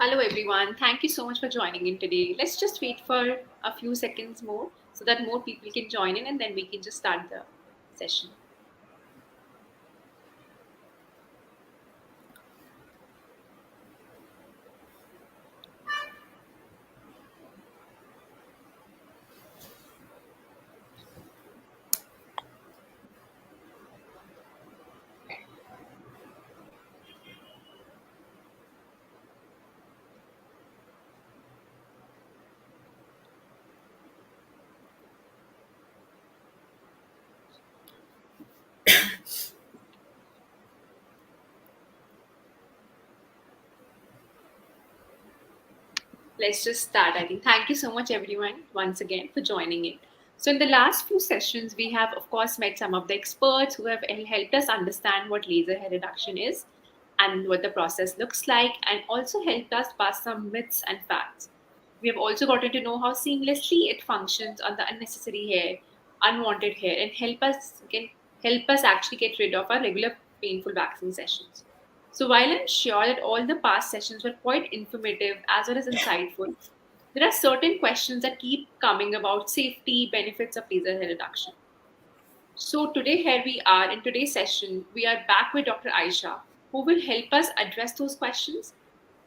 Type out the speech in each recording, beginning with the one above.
Hello, everyone. Thank you so much for joining in today. Let's just wait for a few seconds more so that more people can join in and then we can just start the session. Let's just start. I think thank you so much, everyone, once again for joining in. So, in the last few sessions, we have, of course, met some of the experts who have helped us understand what laser hair reduction is and what the process looks like, and also helped us bust some myths and facts. We have also gotten to know how seamlessly it functions on the unnecessary hair, unwanted hair, and help us actually get rid of our regular painful waxing sessions. So while I'm sure that all the past sessions were quite informative as well as insightful, there are certain questions that keep coming about safety, benefits of laser hair reduction. So today here we are in today's session, we are back with Dr. Aisha, who will help us address those questions.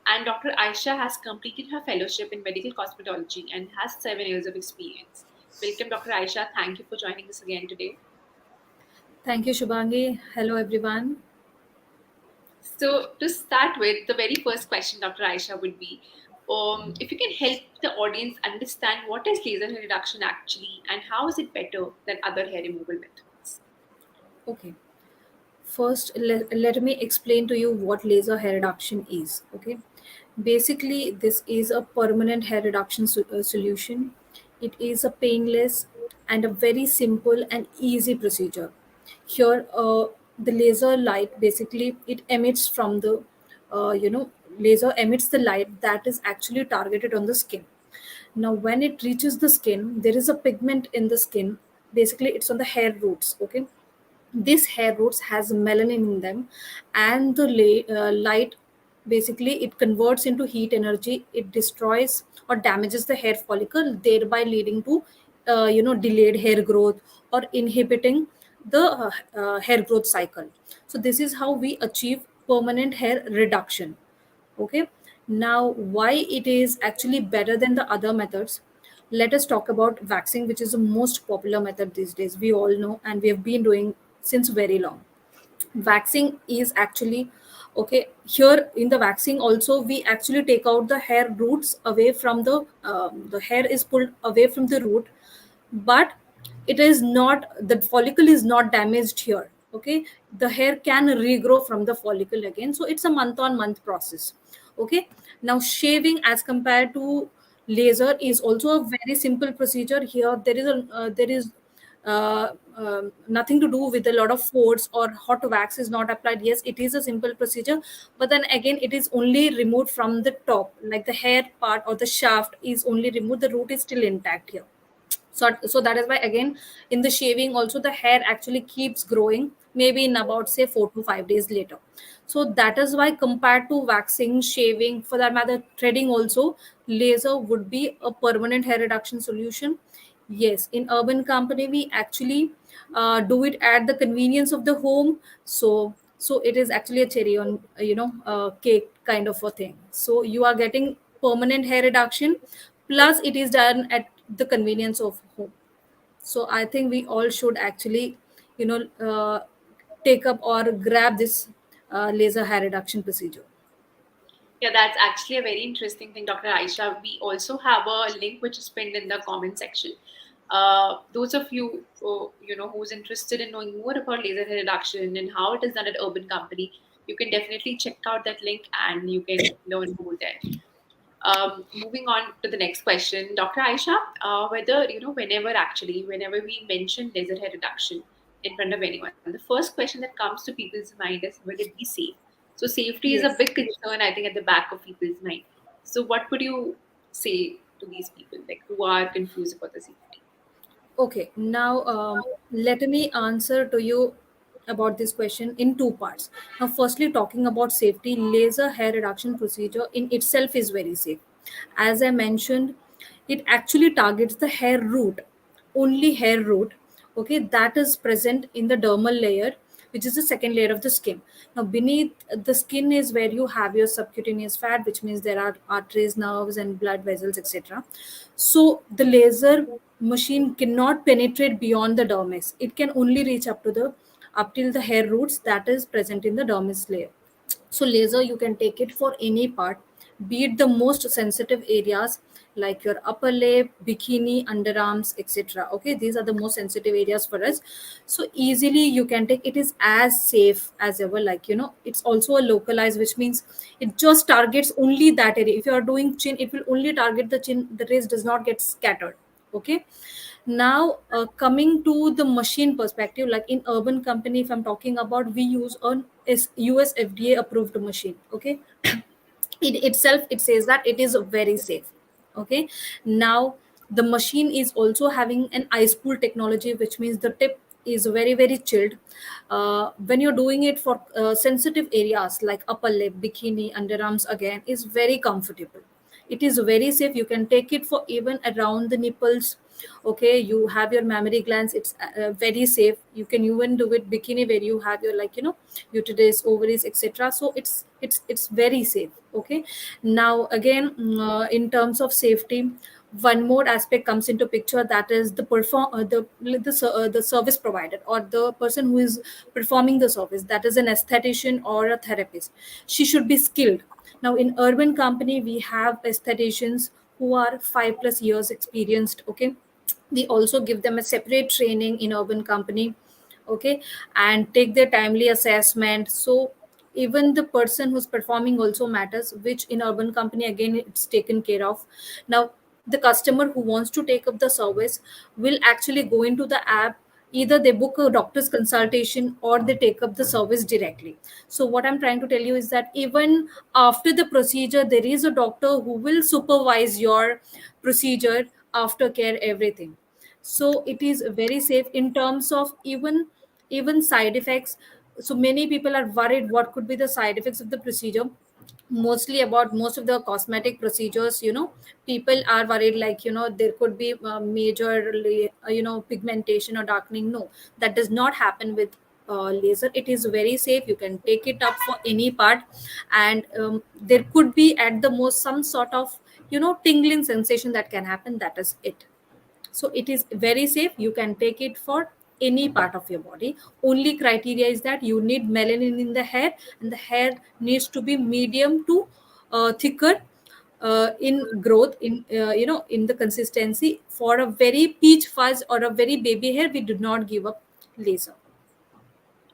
And Dr. Aisha has completed her fellowship in medical cosmetology and has 7 years of experience. Welcome, Dr. Aisha. Thank you for joining us again today. Thank you, Shubhangi. Hello, everyone. So, to start with, the very first question, Dr. Aisha, would be if you can help the audience understand what is laser hair reduction actually and how is it better than other hair removal methods? Okay. First, let me explain to you what laser hair reduction is. Okay. Basically, this is a permanent hair reduction solution. It is a painless and a very simple and easy procedure. Here, the laser light basically it emits from the, uh, you know, laser emits the light that is actually targeted on the skin. Now, when it reaches the skin, there is a pigment in the skin. Basically, it's on the hair roots. Okay, this hair roots has melanin in them, and the light basically it converts into heat energy. It destroys or damages the hair follicle, thereby leading to delayed hair growth or inhibiting the hair growth cycle. So this is how we achieve permanent hair reduction. Okay, now why it is actually better than the other methods. Let us talk about waxing, which is the most popular method these days. We all know, and we have been doing since very long. Waxing is actually okay. Here in the waxing also we actually take out the hair roots away from the hair is pulled away from the root, but it is not, the follicle is not damaged here. Okay, the hair can regrow from the follicle again, so it's a month on month process. Okay, now shaving as compared to laser is also a very simple procedure. Here there is nothing to do with a lot of force, or hot wax is not applied. Yes, it is a simple procedure, but then again it is only removed from the top, like the hair part or the shaft is only removed, the root is still intact here. So that is why again in the shaving also the hair actually keeps growing, maybe in about say 4 to 5 days later. So that is why compared to waxing, shaving, for that matter threading also, laser would be a permanent hair reduction solution. Yes, in urban company we actually do it at the convenience of the home. So it is actually a cherry on cake kind of a thing. So you are getting permanent hair reduction, plus it is done at the convenience of home. So I think we all should actually you know uh, take up or grab this laser hair reduction procedure. Yeah, that's actually a very interesting thing, Dr. Aisha. We also have a link which is pinned in the comment section. Those of you, who's interested in knowing more about laser hair reduction and how it is done at Urban Company, you can definitely check out that link and you can learn more there. Moving on to the next question, Dr. Aisha, whenever we mention laser hair reduction in front of anyone, the first question that comes to people's mind is, will it be safe? So safety is a Yes. big concern, I think, at the back of people's mind. So what would you say to these people, like who are confused about the safety? Okay, now let me answer to you about this question in two parts. Now, firstly, talking about safety, laser hair reduction procedure in itself is very safe. As I mentioned, it actually targets the hair root, only hair root, okay, that is present in the dermal layer, which is the second layer of the skin. Now, beneath the skin is where you have your subcutaneous fat, which means there are arteries, nerves, and blood vessels, etc. So, the laser machine cannot penetrate beyond the dermis. It can only reach up till the hair roots that is present in the dermis layer. So laser, you can take it for any part, be it the most sensitive areas like your upper lip, bikini, underarms, etc. Okay, these are the most sensitive areas for us. So easily you can take it. Is as safe as ever. Like, it's also a localized, which means it just targets only that area. If you are doing chin, it will only target the chin. The rays does not get scattered. Okay. Now, coming to the machine perspective, like in urban company, if I'm talking about, we use an US FDA approved machine. Okay, it itself, it says that it is very safe. Okay, now the machine is also having an ice cool technology, which means the tip is very very chilled. When you're doing it for sensitive areas like upper lip, bikini, underarms, again, is very comfortable. It is very safe. You can take it for even around the nipples. Okay, you have your mammary glands, it's very safe. You can even do it bikini, where you have your, like, uterus, ovaries, etc. So it's very safe. Okay, now again, in terms of safety, one more aspect comes into picture, that is the service provider, or the person who is performing the service, that is an aesthetician or a therapist. She should be skilled. Now, in urban company, we have aestheticians who are 5+ years experienced. Okay, we also give them a separate training in urban company. Okay, and take their timely assessment. So even the person who's performing also matters, which in urban company, again, it's taken care of. Now, the customer who wants to take up the service will actually go into the app. Either they book a doctor's consultation or they take up the service directly. So what I'm trying to tell you is that even after the procedure, there is a doctor who will supervise your procedure, aftercare, everything. So it is very safe in terms of even side effects. So many people are worried what could be the side effects of the procedure. Mostly about most of the cosmetic procedures, people are worried, like, there could be majorly pigmentation or darkening. No, that does not happen with laser. It is very safe. You can take it up for any part. And there could be at the most some sort of tingling sensation that can happen. That is it. So it is very safe. You can take it for any part of your body. Only criteria is that you need melanin in the hair, and the hair needs to be medium to thicker in growth, in the consistency. For a very peach fuzz or a very baby hair, we do not give up laser.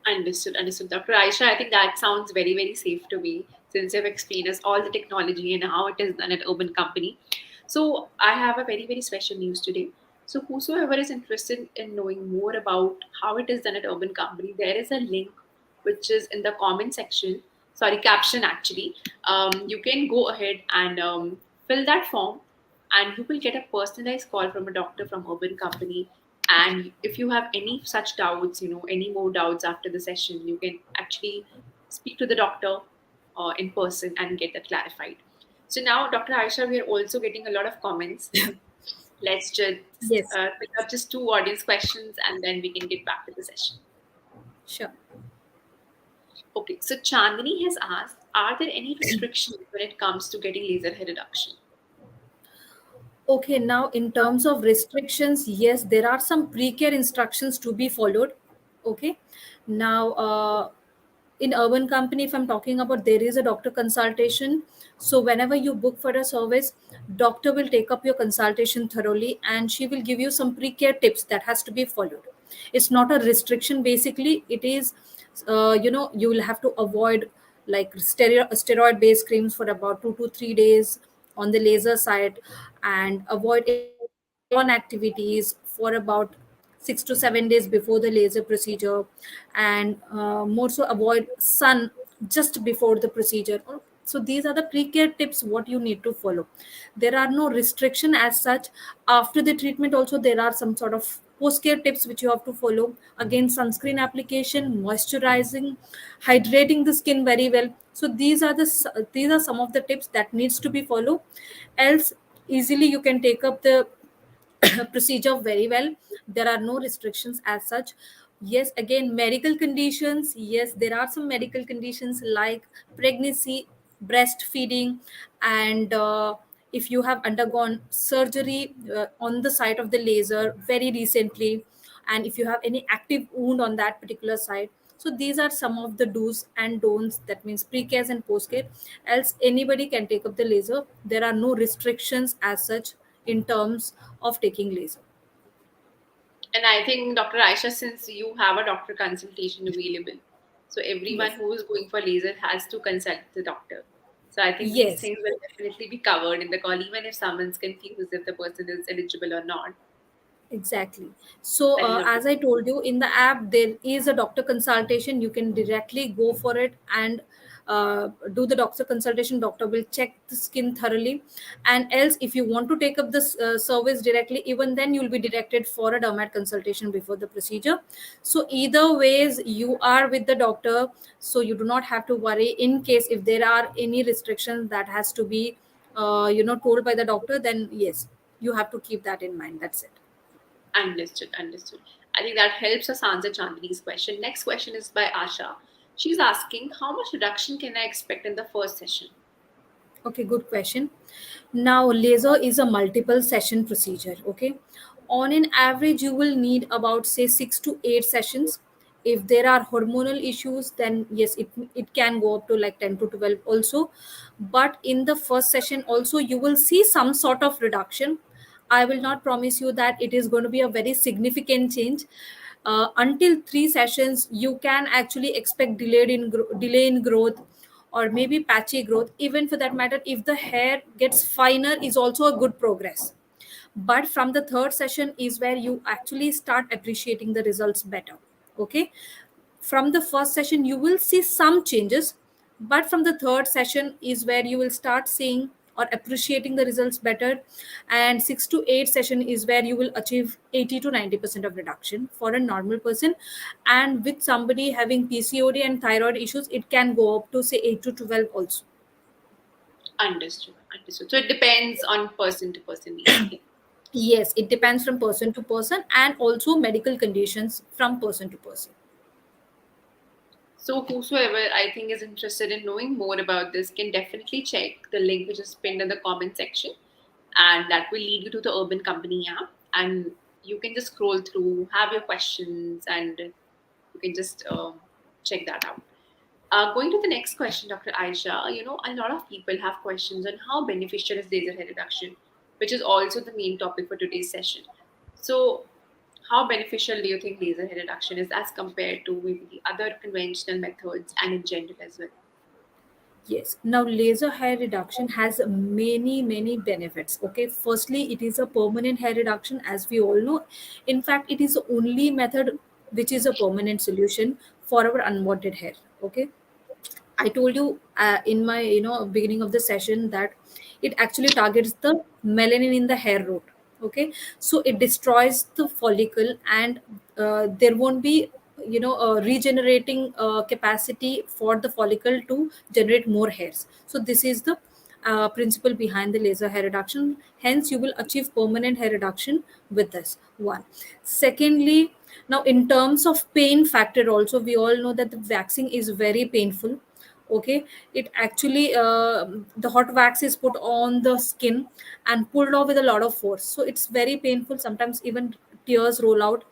Understood, understood. Dr. Aisha, I think that sounds very, very safe to me since you've explained us all the technology and how it is done at Urban Company. So I have a very, very special news today. So whosoever is interested in knowing more about how it is done at Urban Company, there is a link which is in the comment section, sorry, caption actually. You can go ahead and fill that form, and you will get a personalized call from a doctor from Urban Company. And if you have any such doubts, any more doubts after the session, you can actually speak to the doctor in person and get that clarified. So now, Dr. Aisha, we are also getting a lot of comments. Let's just Yes, pick up just two audience questions, and then we can get back to the session. sure. Okay, so Chandani has asked, are there any restrictions when it comes to getting laser hair reduction? Okay, now in terms of restrictions, yes, there are some pre-care instructions to be followed. Okay, now in urban company, if I'm talking about, there is a doctor consultation. So whenever you book for a service, doctor will take up your consultation thoroughly, and she will give you some pre-care tips that has to be followed. It's not a restriction. Basically, it is, you will have to avoid like steroid based creams for about 2 to 3 days on the laser side, and avoid any hands-on activities for about 6 to 7 days before the laser procedure, and more so avoid sun just before the procedure. So these are the pre-care tips what you need to follow. There are no restriction as such. After the treatment also, there are some sort of post care tips which you have to follow. Again, sunscreen application, moisturizing, hydrating the skin very well. So these are some of the tips that needs to be followed. Else easily you can take up the procedure very well. There are no restrictions as such. Yes, again, medical conditions, yes, there are some medical conditions like pregnancy, breastfeeding, and if you have undergone surgery on the site of the laser very recently, and if you have any active wound on that particular site. So these are some of the do's and don'ts, that means pre-care and post-care. Else anybody can take up the laser. There are no restrictions as such in terms of taking laser. And I think, Dr. Aisha, since you have a doctor consultation available, so everyone Yes. who is going for laser has to consult the doctor. So I think these Yes. things will definitely be covered in the call, even if someone's confused if the person is eligible or not. Exactly. So, I love it. as I told you, in the app, there is a doctor consultation. You can directly go for it and do the doctor consultation. Doctor will check the skin thoroughly. And else, if you want to take up this service directly, even then you'll be directed for a dermat consultation before the procedure. So, either ways, you are with the doctor. So, you do not have to worry in case if there are any restrictions that has to be, told by the doctor, then yes, you have to keep that in mind. That's it. Understood, understood. I think that helps us answer Chandini's question. Next question is by Asha. She's asking, how much reduction can I expect in the first session? Okay, good question. Now, laser is a multiple session procedure. Okay, on an average, you will need about say 6 to 8 sessions. If there are hormonal issues, then yes, it can go up to like 10 to 12 also. But in the first session, also you will see some sort of reduction. I will not promise you that it is going to be a very significant change. Until 3 sessions, you can actually expect delay in growth, or maybe patchy growth. Even for that matter, if the hair gets finer, is also a good progress. But from the third session is where you actually start appreciating the results better. Okay, from the first session you will see some changes, but from the third session is where you will start seeing or appreciating the results better. And 6 to 8 session is where you will achieve 80 to 90% of reduction for a normal person. And with somebody having PCOD and thyroid issues, it can go up to say 8 to 12 also. Understood, understood. So it depends on person to person, basically. Yes, it depends from person to person, and also medical conditions from person to person. So whosoever I think is interested in knowing more about this can definitely check the link which is pinned in the comment section, and that will lead you to the Urban Company app, and you can just scroll through, have your questions, and you can just check that out. Going to the next question, Dr. Aisha, a lot of people have questions on how beneficial is laser hair reduction, which is also the main topic for today's session. So, how beneficial do you think laser hair reduction is as compared to maybe the other conventional methods and in general as well? Yes. Now, laser hair reduction has many benefits. Okay. Firstly, it is a permanent hair reduction, as we all know. In fact, it is the only method which is a permanent solution for our unwanted hair. Okay. I told you in my beginning of the session that it actually targets the melanin in the hair root. Okay, so it destroys the follicle, and there won't be a regenerating capacity for the follicle to generate more hairs. So this is the principle behind the laser hair reduction. Hence, you will achieve permanent hair reduction with this one. Secondly, now in terms of pain factor, also we all know that the waxing is very painful. Okay, it actually the hot wax is put on the skin and pulled off with a lot of force, so it's very painful. Sometimes even tears roll out.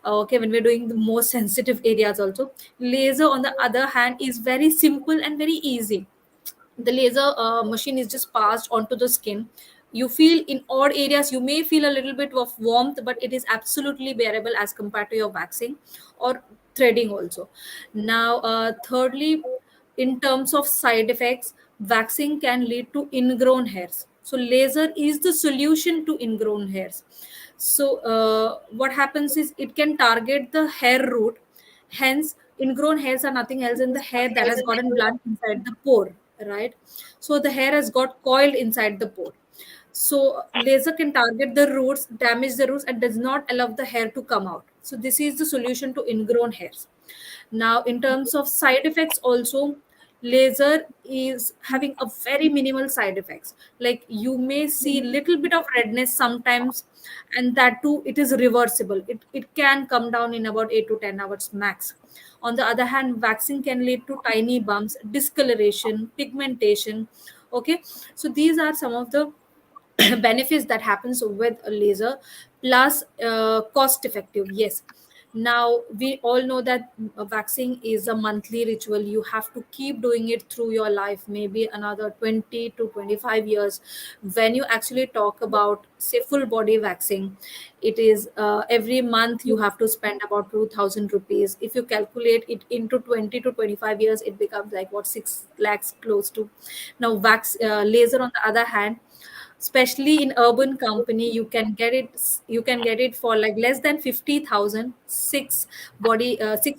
Okay, when we're doing the most sensitive areas also. Laser on the other hand is very simple and very easy. The laser machine is just passed onto the skin. You feel in odd areas, you may feel a little bit of warmth, but it is absolutely bearable as compared to your waxing or threading also. Now, thirdly, in terms of side effects, waxing can lead to ingrown hairs. So laser is the solution to ingrown hairs. So what happens is it can target the hair root. Hence, ingrown hairs are nothing else than the hair that has gotten blunt inside the pore, right? So the hair has got coiled inside the pore. So laser can target the roots, damage the roots, and does not allow the hair to come out. So this is the solution to ingrown hairs. Now, in terms of side effects, also laser is having a very minimal side effects. Like you may see little bit of redness sometimes, and that too it is reversible. It can come down in about 8 to 10 hours max. On the other hand, waxing can lead to tiny bumps, discoloration, pigmentation. Okay, so these are some of the benefits that happens with a laser, plus cost effective. Yes, now we all know that waxing is a monthly ritual. You have to keep doing it through your life, maybe another 20 to 25 years. When you actually talk about, say, full body waxing, it is every month you have to spend about 2000 rupees. If you calculate it into 20 to 25 years, it becomes like what, 6 lakhs close to. Now wax laser on the other hand, especially in urban company, you can get it for like less than 50,000, six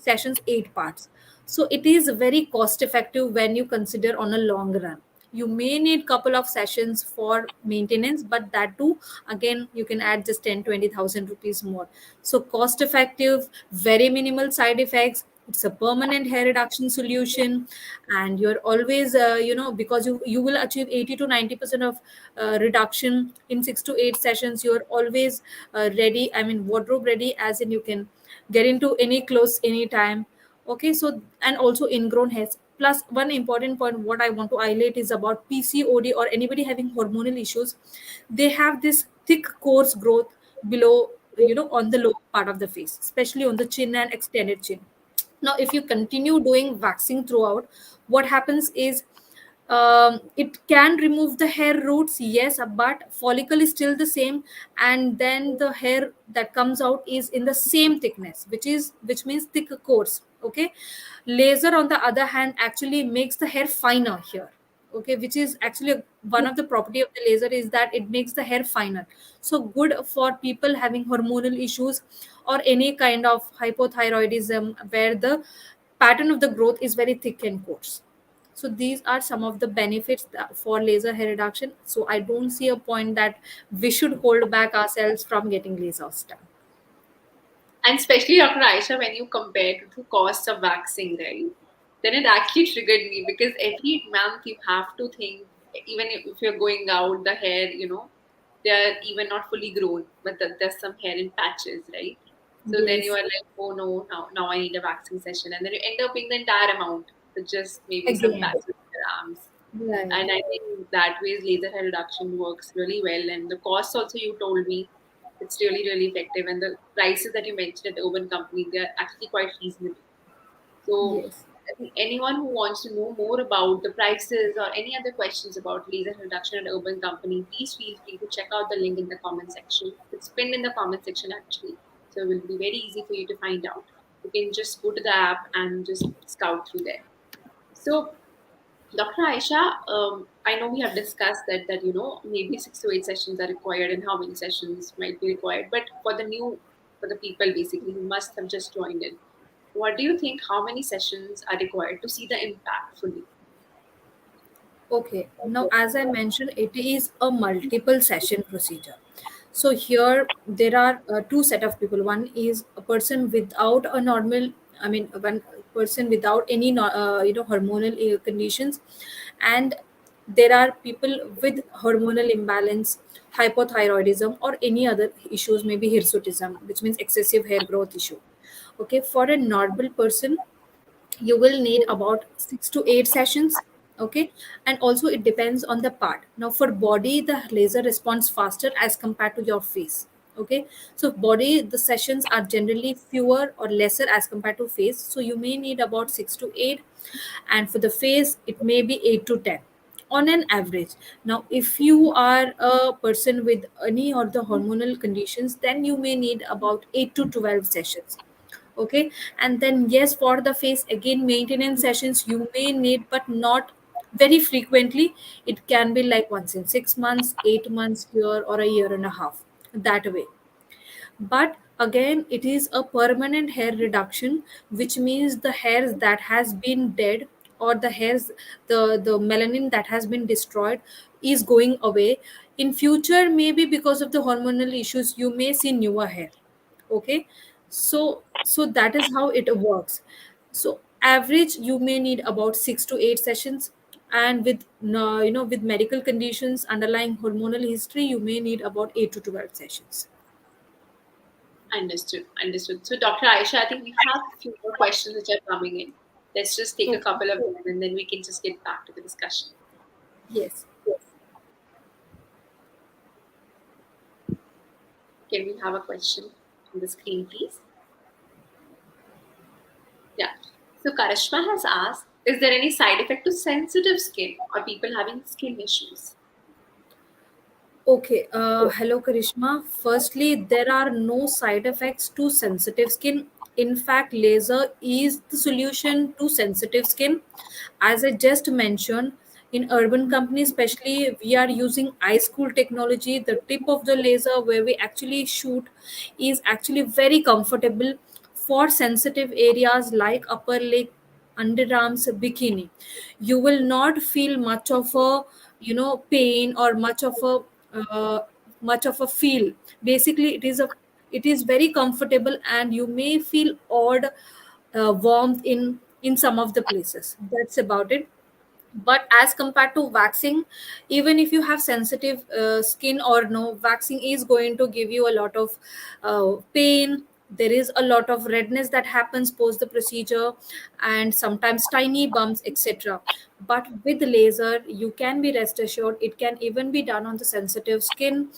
sessions, 8 parts. So it is very cost effective when you consider on a long run. You may need couple of sessions for maintenance, but that too, again, you can add just 10-20,000 rupees more. So cost effective, very minimal side effects. It's a permanent hair reduction solution, and you're always because you will achieve 80 to 90% of reduction in 6 to 8 sessions. You're always ready, I mean wardrobe ready, as in you can get into any clothes anytime. Okay, so and also ingrown hairs. Plus, one important point what I want to highlight is about PCOD or anybody having hormonal issues. They have this thick coarse growth below, on the lower part of the face, especially on the chin and extended chin. Now if you continue doing waxing throughout, what happens is, it can remove the hair roots, yes, but follicle is still the same, and then the hair that comes out is in the same thickness, which means thick coarse. Okay, laser on the other hand actually makes the hair finer here. Okay, which is actually one of the property of the laser, is that it makes the hair finer. So good for people having hormonal issues or any kind of hypothyroidism where the pattern of the growth is very thick and coarse. So these are some of the benefits for laser hair reduction. So I don't see a point that we should hold back ourselves from getting lasers done. And especially, Dr. Aisha, when you compare to the cost of waxing, right? Then it actually triggered me because every month you have to think, even if you're going out, the hair, they're even not fully grown, but there's some hair in patches, right? So then you Yes, are like, oh no, now I need a waxing session. And then you end up paying the entire amount for just maybe some again, patches in your arms. right. And I think that way laser hair reduction works really well. And the cost also, you told me, it's really, really effective. And the prices that you mentioned at the Urban Company, they're actually quite reasonable. So Yes. I think anyone who wants to know more about the prices or any other questions about laser hair reduction at Urban Company, please feel free to check out the link in the comment section. It's pinned in the comment section actually. So it will be very easy for you to find out. You can just go to the app and just scout through there. So Dr. Aisha, I know we have discussed that maybe 6 to 8 sessions are required and how many sessions might be required. But for the people basically who must have just joined in, what do you think? How many sessions are required to see the impact fully? Okay, now as I mentioned, it is a multiple session procedure. So here there are two set of people. One is a person without a normal, I mean, one person without any hormonal conditions, and there are people with hormonal imbalance, hypothyroidism, or any other issues, maybe hirsutism, which means excessive hair growth issue. Okay, for a normal person, you will need about 6 to 8 sessions. Okay, and also it depends on the part. Now for body, the laser responds faster as compared to your face. Okay, so body, the sessions are generally fewer or lesser as compared to face, so you may need about 6 to 8, and for the face it may be 8 to 10 on an average. Now if you are a person with any or the hormonal conditions, then you may need about 8 to 12 sessions. Okay, and then yes, for the face, again, maintenance sessions you may need, but not very frequently. It can be like once in 6 months, 8 months, year, or a year and a half, that way. But again, it is a permanent hair reduction, which means the hairs that has been dead, or the hairs, the melanin that has been destroyed, is going away. In future, maybe because of the hormonal issues, you may see newer hair. Okay, so that is how it works. So average, you may need about 6 to 8 sessions, and with with medical conditions, underlying hormonal history, you may need about 8 to 12 sessions. Understood. Understood. So, Dr. Aisha, I think we have a few more questions which are coming in. Let's just take a Okay. couple of them and then we can just get back to the discussion. Yes. Can we have a question on the screen, please? Yeah. So, Karishma has asked, is there any side effect to sensitive skin or people having skin issues? Okay, hello Karishma. Firstly, there are no side effects to sensitive skin. In fact, laser is the solution to sensitive skin. As I just mentioned, in urban companies, especially, we are using eye school technology. The tip of the laser where we actually shoot is actually very comfortable for sensitive areas like upper leg, underarms, bikini. You will not feel much of a pain or uh, much of a feel. Basically, it is very comfortable, and you may feel odd warmth in some of the places. That's about it. But as compared to waxing, even if you have sensitive skin or no, waxing is going to give you a lot of pain. There is a lot of redness that happens post the procedure, and sometimes tiny bumps, etc. But with laser, you can be rest assured it can even be done on the sensitive skin.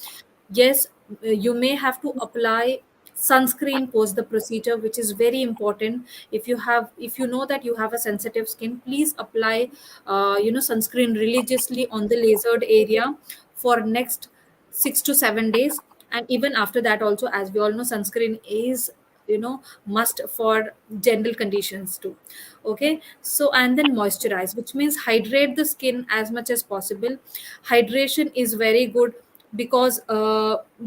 Yes, you may have to apply sunscreen post the procedure, which is very important. If you know that you have a sensitive skin, please apply sunscreen religiously on the lasered area for next 6 to 7 days. And even after that also, as we all know, sunscreen is must for general conditions too. Okay, so and then moisturize, which means hydrate the skin as much as possible. Hydration is very good, because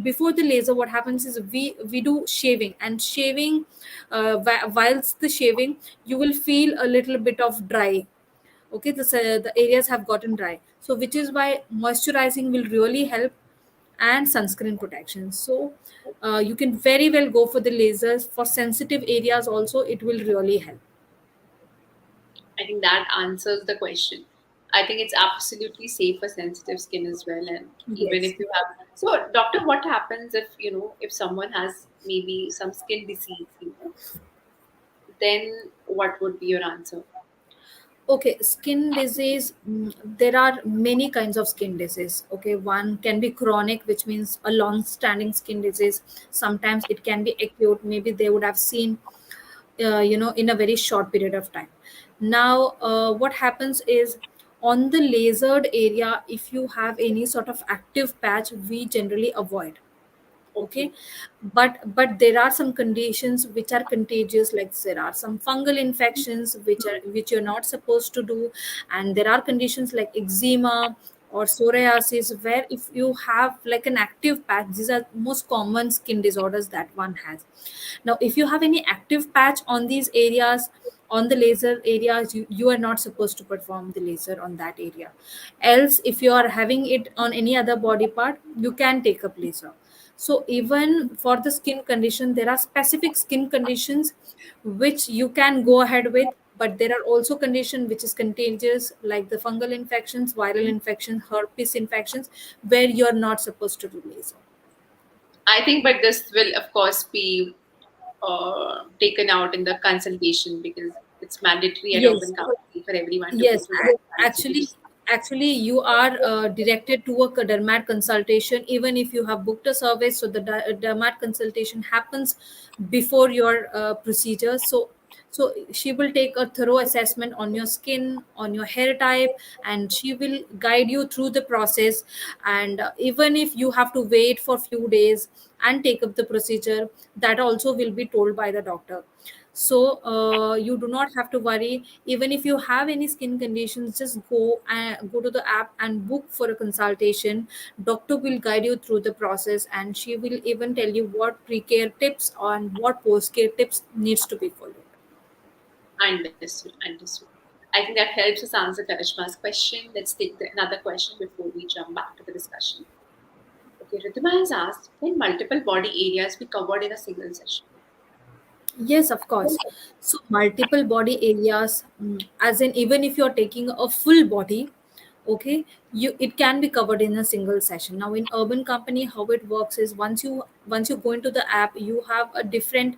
before the laser, what happens is we do shaving, and shaving, whilst the shaving, you will feel a little bit of dry. Okay, the areas have gotten dry, so which is why moisturizing will really help, and sunscreen protection. So you can very well go for the lasers for sensitive areas also. It will really help. I think that answers the question. I think it's absolutely safe for sensitive skin as well. And even Yes. if you have, so doctor, what happens if, if someone has maybe some skin disease, then what would be your answer? Okay, skin disease. There are many kinds of skin disease. Okay, one can be chronic, which means a long-standing skin disease. Sometimes it can be acute. Maybe they would have seen, in a very short period of time. Now, what happens is, on the lasered area, if you have any sort of active patch, we generally avoid. Okay, Okay. but there are some conditions which are contagious, like there are some fungal infections which you're not supposed to do. And there are conditions like eczema or psoriasis, where if you have like an active patch, these are most common skin disorders that one has. Now, if you have any active patch on these areas, on the laser areas, you are not supposed to perform the laser on that area. Else, if you are having it on any other body part, you can take up laser. So even for the skin condition, there are specific skin conditions which you can go ahead with, but there are also conditions which is contagious, like the fungal infections, viral infections, herpes infections, where you're not supposed to do laser. I think, but this will, of course, be taken out in the consultation because it's mandatory at Yes. open company for everyone to go Yes, through that actually, consultation. you are directed to a dermat consultation, even if you have booked a service. So the dermat consultation happens before your procedure. So she will take a thorough assessment on your skin, on your hair type, and she will guide you through the process. And even if you have to wait for few days and take up the procedure, that also will be told by the doctor. So you do not have to worry. Even if you have any skin conditions, just go to the app and book for a consultation. Doctor will guide you through the process, and she will even tell you what pre-care tips and what post-care tips needs to be followed. Understood. Understood. I think that helps us answer Karishma's question. Let's take another question before we jump back to the discussion. Okay, Ritima has asked, can multiple body areas be covered in a single session? Yes, of course. So multiple body areas, as in even if you're taking a full body, okay, you it can be covered in a single session. Now in Urban Company, how it works is once you go into the app, you have a different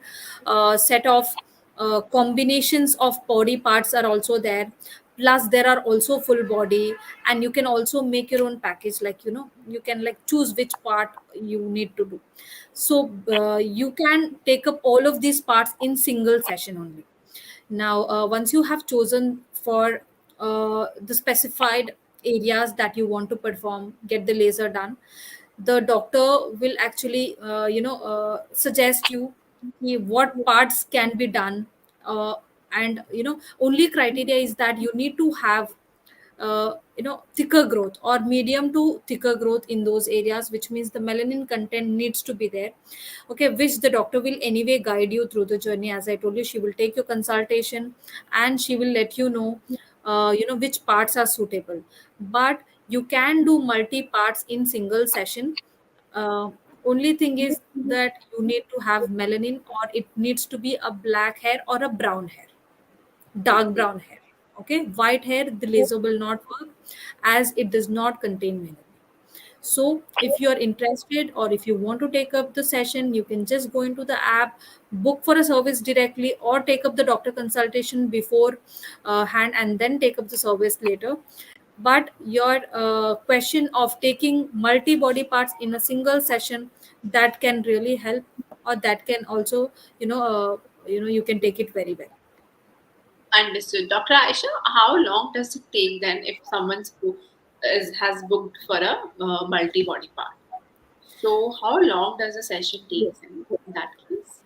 set of combinations of body parts are also there. Plus there are also full body, and you can also make your own package. Like you can like choose which part you need to do. So you can take up all of these parts in single session only. Now once you have chosen for the specified areas that you want to perform, get the laser done, the doctor will actually suggest you what parts can be done. And only criteria is that you need to have thicker growth or medium to thicker growth in those areas, which means the melanin content needs to be there. Okay, which the doctor will anyway guide you through the journey. As I told you, she will take your consultation and she will let you know which parts are suitable. But you can do multi parts in single session. uh, Only thing is that you need to have melanin, or it needs to be a black hair or a brown hair, dark Okay. brown hair. Okay, white hair, the laser will not work, as it does not contain melanin. So if you are interested, or if you want to take up the session, you can just go into the app, book for a service directly, or take up the doctor consultation before hand, and then take up the service later. But your question of taking multi body parts in a single session, that can really help, or that can also you can take it very well. Understood. Dr. Aisha, how long does it take then if has booked for a multi body part? So, how long does a session take then in that case?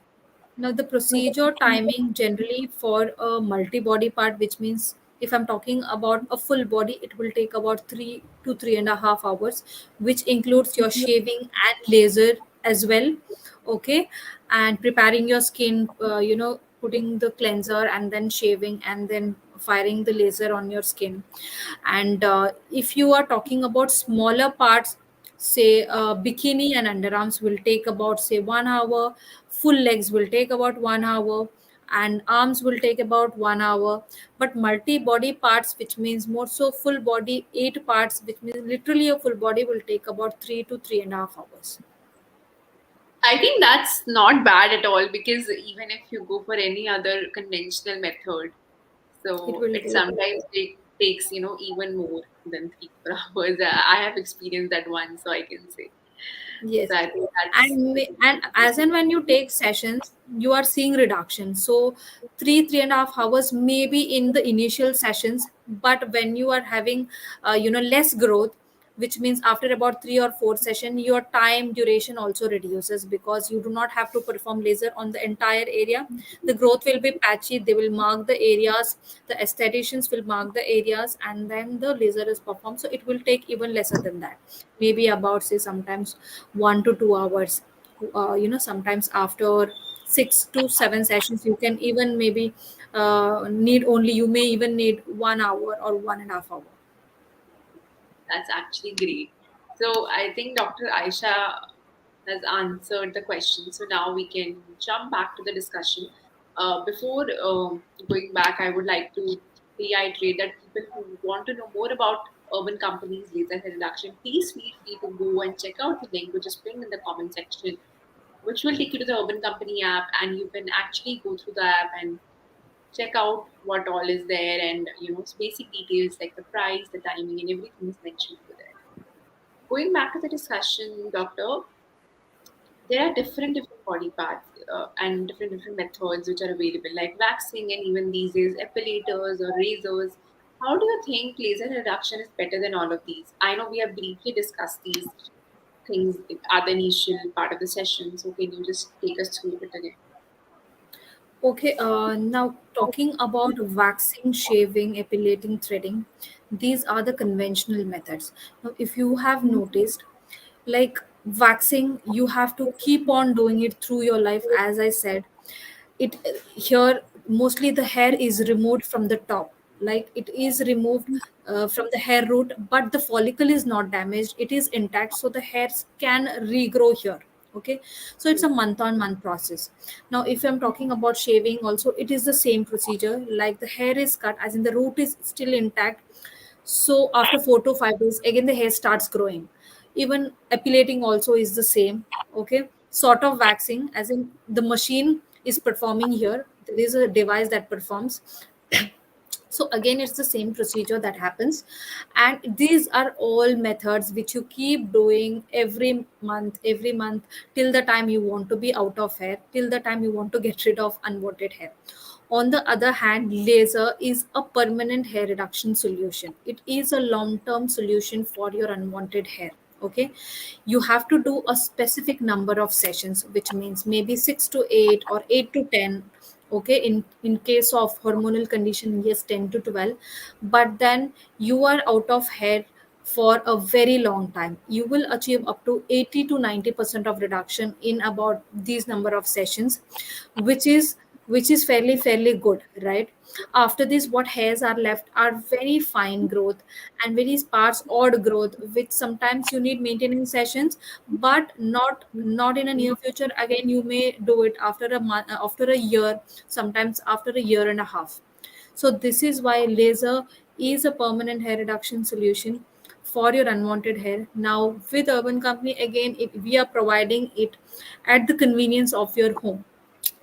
Now, the procedure timing generally for a multi body part, which means if I'm talking about a full body, it will take about 3 to 3.5 hours, which includes your shaving and laser as well. Okay, and preparing your skin, putting the cleanser and then shaving and then firing the laser on your skin. And if you are talking about smaller parts, say bikini and underarms will take about say 1 hour, full legs will take about 1 hour, and arms will take about 1 hour. But multi body parts, which means more so full body 8 parts, which means literally a full body, will take about 3 to 3.5 hours. I think that's not bad at all because even if you go for any other conventional method, It so will it take. sometimes takes even more than 3 4 hours. I have experienced that once, so I can say. Yes, So I think that's and as and when you take sessions, you are seeing reduction. So 3.5 hours maybe in the initial sessions, but when you are having less growth, which means after about 3 or 4 session, your time duration also reduces, because you do not have to perform laser on the entire area. The growth will be patchy. They will mark the areas. The aestheticians will mark the areas, and then the laser is performed. So it will take even lesser than that, maybe about say sometimes 1 to 2 hours. Sometimes after 6 to 7 sessions, you can even maybe you may even need 1 hour or 1.5 hour. That's actually great. So I think Dr. Aisha has answered the question. So now we can jump back to the discussion. Before going back, I would like to reiterate that people who want to know more about urban companies' laser hair reduction, please feel free to go and check out the link which is pinned in the comment section, which will take you to the Urban Company app, and you can actually go through the app and check out what all is there, and basic details like the price, the timing, and everything is mentioned over there. Going back to the discussion, doctor, there are different body parts and different methods which are available, like waxing and even these days epilators or razors. How do you think laser reduction is better than all of these? I know we have briefly discussed these things at the initial part of the session, so can you just take us through it again? Okay, now talking about waxing, shaving, epilating, threading, these are the conventional methods. Now, if you have noticed, like waxing, you have to keep on doing it through your life. As I said, it here mostly the hair is removed from the top. like it is removed from the hair root, but the follicle is not damaged, it is intact, so the hairs can regrow here. Okay, so it's a month on month process. Now if I'm talking about shaving also, it is the same procedure, like the hair is cut, as in the root is still intact, so after 4 to 5 days again the hair starts growing. Even epilating also is the same. Okay, sort of waxing, as in the machine is performing here, there is a device that performs. So again it's the same procedure that happens, and these are all methods which you keep doing every month till the time you want to be out of hair, till the time you want to get rid of unwanted hair. On the other hand, laser is a permanent hair reduction solution. It is a long term solution for your unwanted hair. Okay, you have to do a specific number of sessions, which means maybe 6 to 8 or 8 to 10. Okay, in case of hormonal condition, yes, 10 to 12. But then you are out of hair for a very long time, you will achieve up to 80 to 90% of reduction in about these number of sessions, which is fairly good, right? After this, what hairs are left are very fine growth and very sparse odd growth, which sometimes you need maintenance sessions, but not in a near future. Again, you may do it after a month, after a year, sometimes after a year and a half. So this is why laser is a permanent hair reduction solution for your unwanted hair. Now with Urban Company, again, we are providing it at the convenience of your home.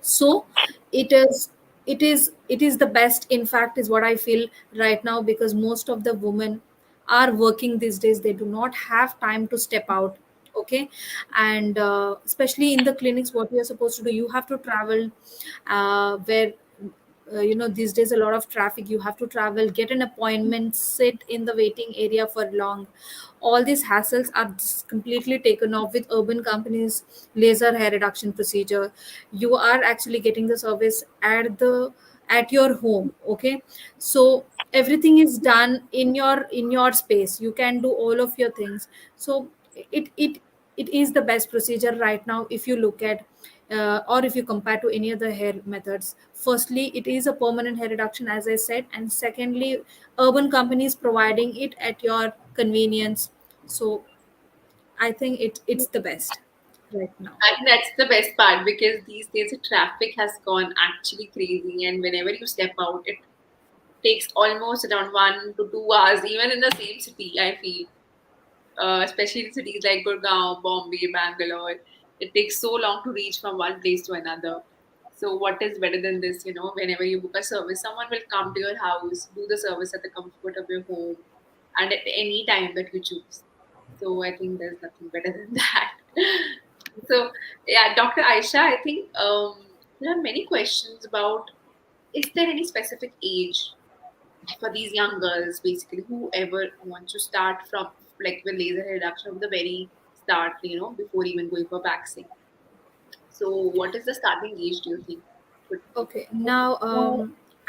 So it is the best, in fact, is what I feel right now, because most of the women are working these days, they do not have time to step out. Okay, and especially in the clinics, what we are supposed to do, you have to travel, where these days a lot of traffic, you have to travel, get an appointment, sit in the waiting area for long. All these hassles are just completely taken off with Urban Company's laser hair reduction procedure. You are actually getting the service at your home. Okay, so everything is done in your space, you can do all of your things. So it it it is the best procedure right now, if you look at, or if you compare to any other hair methods. Firstly, it is a permanent hair reduction, as I said, and secondly, Urban Companies providing it at your convenience. So I think it's the best right now. I think that's the best part because these days the traffic has gone actually crazy, and whenever you step out, it takes almost around 1 to 2 hours, even in the same city. I feel, especially in cities like Gurgaon, Bombay, Bangalore, it takes so long to reach from one place to another. So, what is better than this? Whenever you book a service, someone will come to your house, do the service at the comfort of your home, and at any time that you choose. So, I think there's nothing better than that. So, yeah, Dr. Aisha, I think there are many questions about, is there any specific age for these young girls, basically, whoever wants to start from, like, with laser hair reduction from the very start, before even going for waxing? So, what is the starting age, do you think? Would be? Okay, now,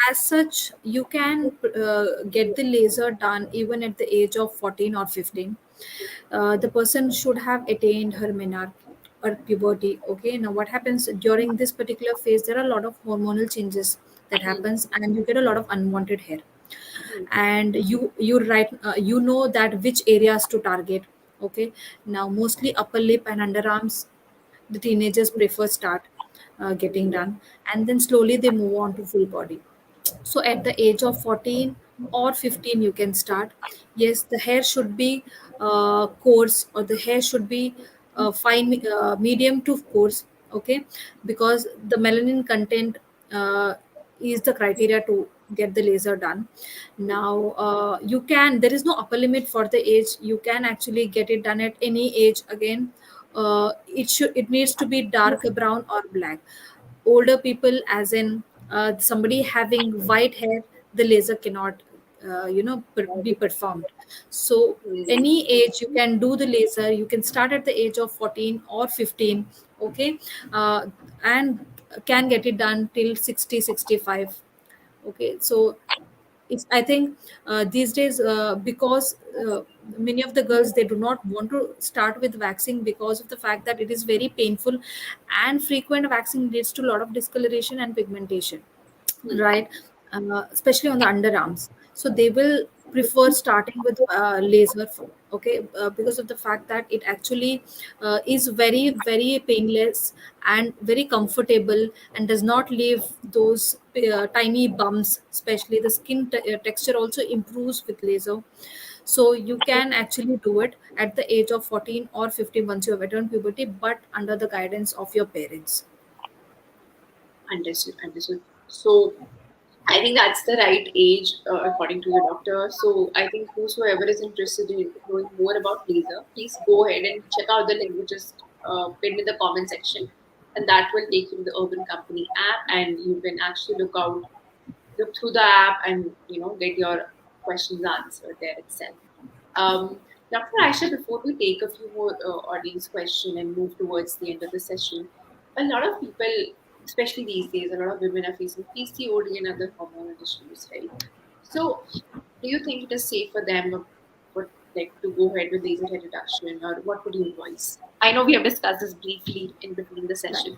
as such, you can get the laser done even at the age of 14 or 15. The person should have attained her menarche or puberty. Okay, now what happens during this particular phase? There are a lot of hormonal changes that Hmm. happens, and you get a lot of unwanted hair. Hmm. And you know that which areas to target. Okay, now mostly upper lip and underarms, the teenagers prefer start getting done, and then slowly they move on to full body. So at the age of 14 or 15 you can start. Yes, the hair should be coarse, or the hair should be fine, medium to coarse. Okay, because the melanin content is the criteria to get the laser done. Now, there is no upper limit for the age, you can actually get it done at any age. Again, it needs to be dark brown or black. Older people, as in somebody having white hair, the laser cannot be performed. So Hmm. any age you can do the laser, you can start at the age of 14 or 15. Okay, uh, and can get it done till 60, 65. Okay, so it's, I think, these days, because many of the girls, they do not want to start with waxing because of the fact that it is very painful, and frequent waxing leads to a lot of discoloration and pigmentation, Hmm. right? especially on the underarms. So they will prefer starting with laser, okay, because of the fact that it actually is very, very painless and very comfortable and does not leave those tiny bumps. Especially the skin texture also improves with laser. So you can actually do it at the age of 14 or 15 once you have attained puberty, but under the guidance of your parents. Understood, understood. So I think that's the right age, according to your doctor. So I think whosoever is interested in knowing more about laser, please go ahead and check out the link which is pinned in the comment section, and that will take you to the Urban Company app, and you can actually look through the app and get your questions answered there itself. Dr. Aisha, before we take a few more audience questions and move towards the end of the session, a lot of people, especially these days, a lot of women are facing PCOD and other hormonal issues, right? So, do you think it is safe for them, for like to go ahead with laser hair reduction, or what would you advise? I know we have discussed this briefly in between the Right. session.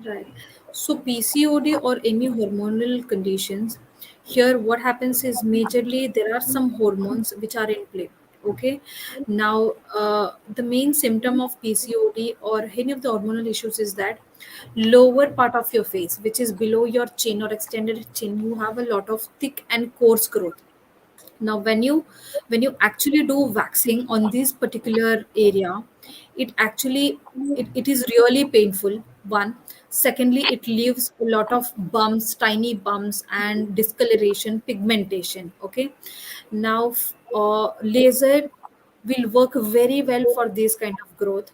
Right. So PCOD or any hormonal conditions, here what happens is majorly there are some hormones which are in play. Okay. Now, the main symptom of PCOD or any of the hormonal issues is that lower part of your face, which is below your chin or extended chin, you have a lot of thick and coarse growth. Now when you actually do waxing on this particular area, it actually it is really painful. One, secondly, it leaves a lot of bumps, tiny bumps and discoloration, pigmentation. Okay. Now laser will work very well for this kind of growth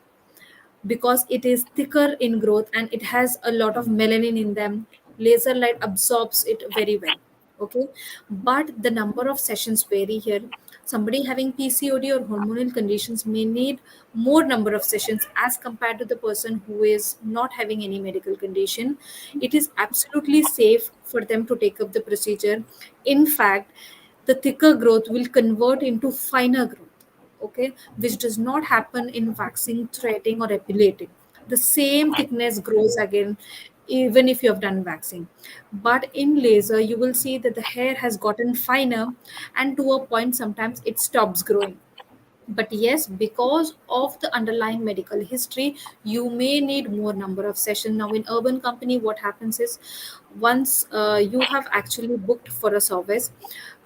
because it is thicker in growth and it has a lot of melanin in them. Laser light absorbs it very well. Okay. But the number of sessions vary here. Somebody having PCOD or hormonal conditions may need more number of sessions as compared to the person who is not having any medical condition. It is absolutely safe for them to take up the procedure. In fact, the thicker growth will convert into finer growth, okay, which does not happen in waxing, threading, or epilating. The same thickness grows again even if you have done waxing. But in laser, you will see that the hair has gotten finer, and to a point, sometimes it stops growing. But yes, because of the underlying medical history, you may need more number of sessions. Now in Urban Company, what happens is once you have actually booked for a service,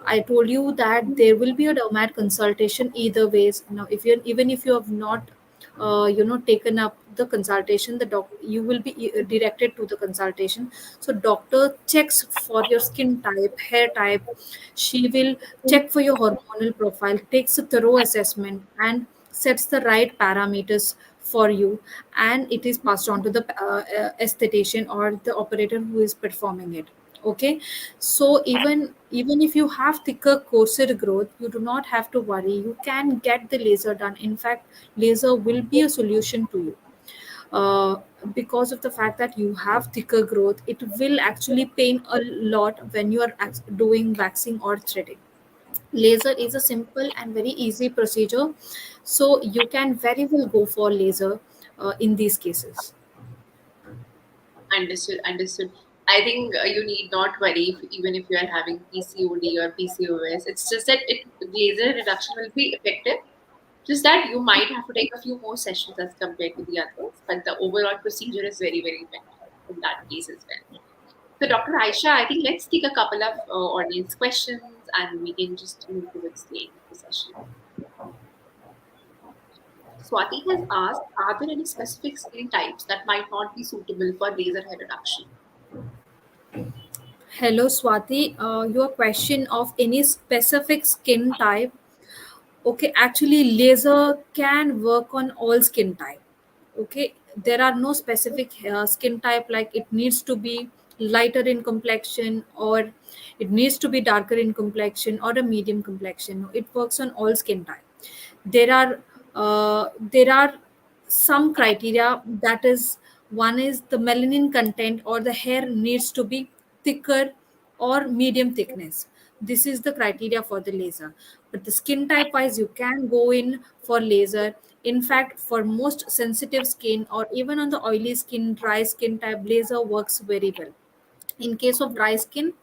I told you that there will be a dermat consultation either ways. Now if you, even if you have not taken up the consultation, the doc you will be directed to the consultation. So doctor checks for your skin type, hair type. She will check for your hormonal profile, takes a thorough assessment, and sets the right parameters for you. And it is passed on to the aesthetician or the operator who is performing it. Okay. So even if you have thicker, coarser growth, you do not have to worry. You can get the laser done. In fact, laser will be a solution to you. uh, because of the fact that you have thicker growth, it will actually pain a lot when you are doing waxing or threading. Laser is a simple and very easy procedure, so you can very well go for laser in these cases. Understood, understood. I think you need not worry even if you are having PCOD or PCOS. It's just that laser reduction will be effective. Just that you might have to take a few more sessions as compared to the others, but the overall procedure is very, very effective in that case as well. So, Dr. Aisha, I think let's take a couple of audience questions and we can just move towards the end of the session. Swati has asked, are there any specific skin types that might not be suitable for laser hair reduction? Hello Swati, your question of any specific skin type. Okay, actually, laser can work on all skin type. Okay, there are no specific skin type like it needs to be lighter in complexion or it needs to be darker in complexion or a medium complexion. No, it works on all skin type. There are some criteria, that is, one is the melanin content or the hair needs to be thicker or medium thickness. This is the criteria for the laser. But the skin type wise, you can go in for laser. In fact, for most sensitive skin or even on the oily skin, dry skin type, laser works very well. In case of dry skin,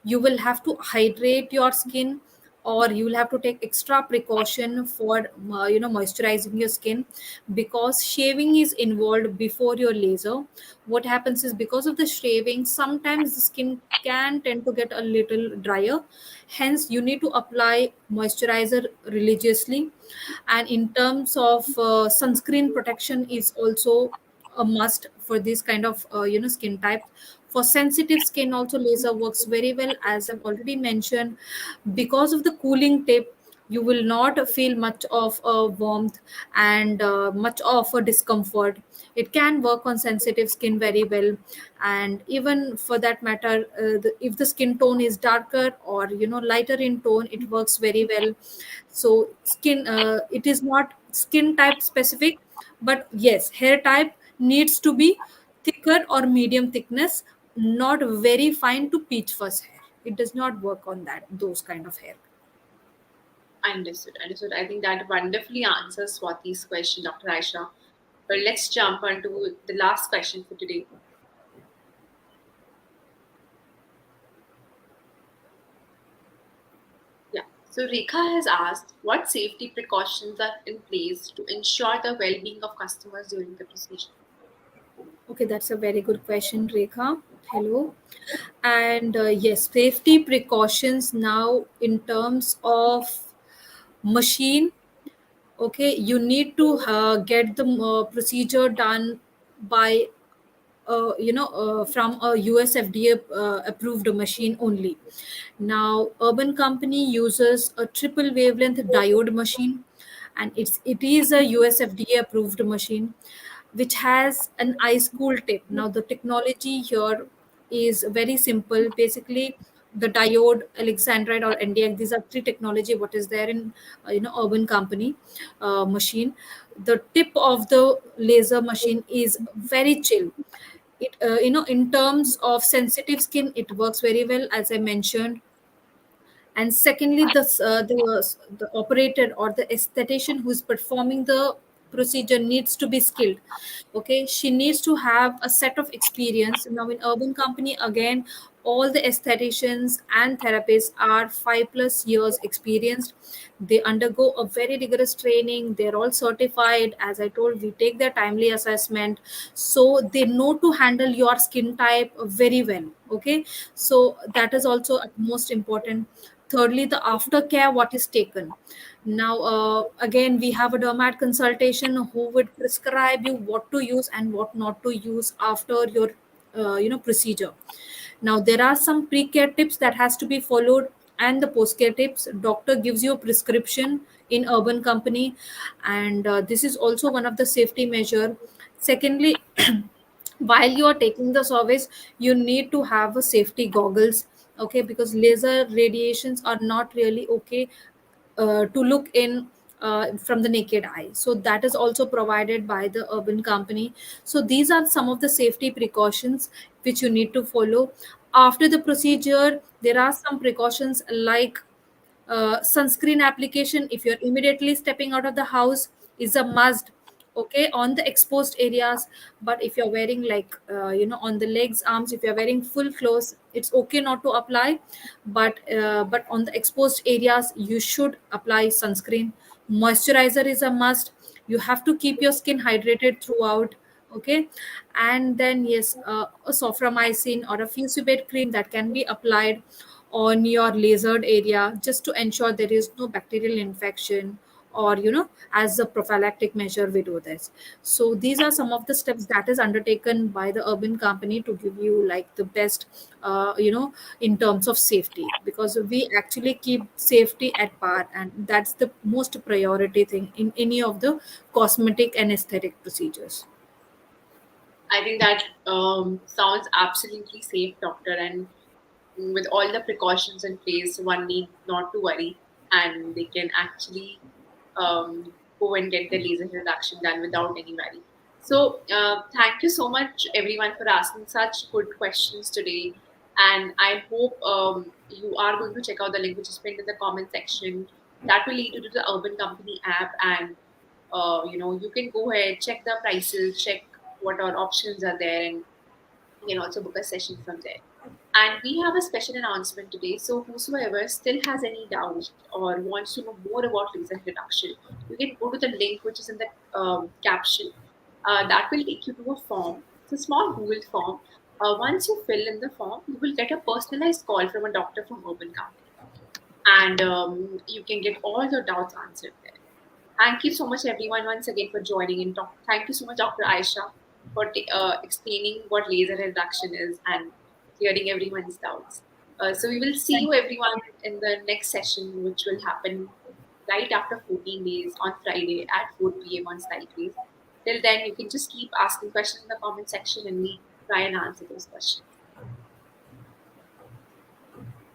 you will have to hydrate your skin, or you will have to take extra precaution for moisturizing your skin, because shaving is involved before your laser. What happens is, because of the shaving, sometimes the skin can tend to get a little drier, hence you need to apply moisturizer religiously. And in terms of sunscreen protection is also a must for this kind of skin type. For sensitive skin also, laser works very well, as I've already mentioned. Because of the cooling tip, you will not feel much of a warmth and much of a discomfort. It can work on sensitive skin very well. And even for that matter, if the skin tone is darker or lighter in tone, it works very well. So skin, it is not skin type specific, but yes, hair type needs to be thicker or medium thickness, not very fine to peach fuzz hair. It does not work on that, those kind of hair. Understood. Understood. I think that wonderfully answers Swati's question, Dr. Aisha. But let's jump on to the last question for today. Yeah. So Rekha has asked, what safety precautions are in place to ensure the well-being of customers during the procedure? Okay, that's a very good question, Rekha. Hello. And yes, safety precautions now in terms of machine. Okay, you need to get the procedure done by from a USFDA approved machine only. Now, Urban Company uses a triple wavelength diode machine, and it is a USFDA approved machine, which has an ice cool tip. Now, the technology here is very simple. Basically, the diode, alexandrite, or NDX. These are three technology. What is there in Urban Company machine? The tip of the laser machine is very chill. It in terms of sensitive skin, it works very well, as I mentioned. And secondly, the operator or the aesthetician who is performing the procedure needs to be skilled. Okay, she needs to have a set of experience. Now in Urban Company, again, all the aestheticians and therapists are 5+ years experienced. They undergo a very rigorous training. They're all certified. As I told, we take their timely assessment, so they know to handle your skin type very well. Okay, so that is also most important. Thirdly, the aftercare, what is taken. Now, again, we have a dermat consultation who would prescribe you what to use and what not to use after your procedure. Now, there are some pre-care tips that has to be followed, and the post-care tips. Doctor gives you a prescription in Urban Company, and this is also one of the safety measure. Secondly, while you are taking the service, you need to have a safety goggles. Okay, because laser radiations are not really okay to look in from the naked eye, so that is also provided by the Urban Company. So these are some of the safety precautions which you need to follow. After the procedure, there are some precautions like sunscreen application. If you're immediately stepping out of the house, is a must. Okay, on the exposed areas. But if you're wearing like on the legs, arms, if you're wearing full clothes, it's okay not to apply. But on the exposed areas, you should apply sunscreen. Moisturizer is a must. You have to keep your skin hydrated throughout. Okay, and then yes, a soframycin or a fusible cream that can be applied on your lasered area, just to ensure there is no bacterial infection, or as a prophylactic measure we do this. So these are some of the steps that is undertaken by the Urban Company to give you like the best in terms of safety, because we actually keep safety at par, and that's the most priority thing in any of the cosmetic and aesthetic procedures. I think that sounds absolutely safe, doctor. And with all the precautions in place, one need not to worry, and they can actually go and get the laser reduction done without any worry. So, thank you so much, everyone, for asking such good questions today. And I hope you are going to check out the link which is pinned in the comment section. That will lead you to the Urban Company app, and you can go ahead, check the prices, check what our options are there, and you can also book a session from there. And we have a special announcement today. So, whosoever still has any doubt or wants to know more about laser hair reduction, you can go to the link which is in the caption. That will take you to a form. It's a small Google form. Once you fill in the form, you will get a personalized call from a doctor from Urban County, and you can get all your doubts answered there. Thank you so much, everyone, once again for joining in. Thank you so much, Dr. Aisha, for explaining what laser reduction is and clearing everyone's doubts. So we will see Thank you, everyone, in the next session, which will happen right after 14 days on Friday at 4 p.m. on Skytrace. Till then, you can just keep asking questions in the comment section and we try and answer those questions.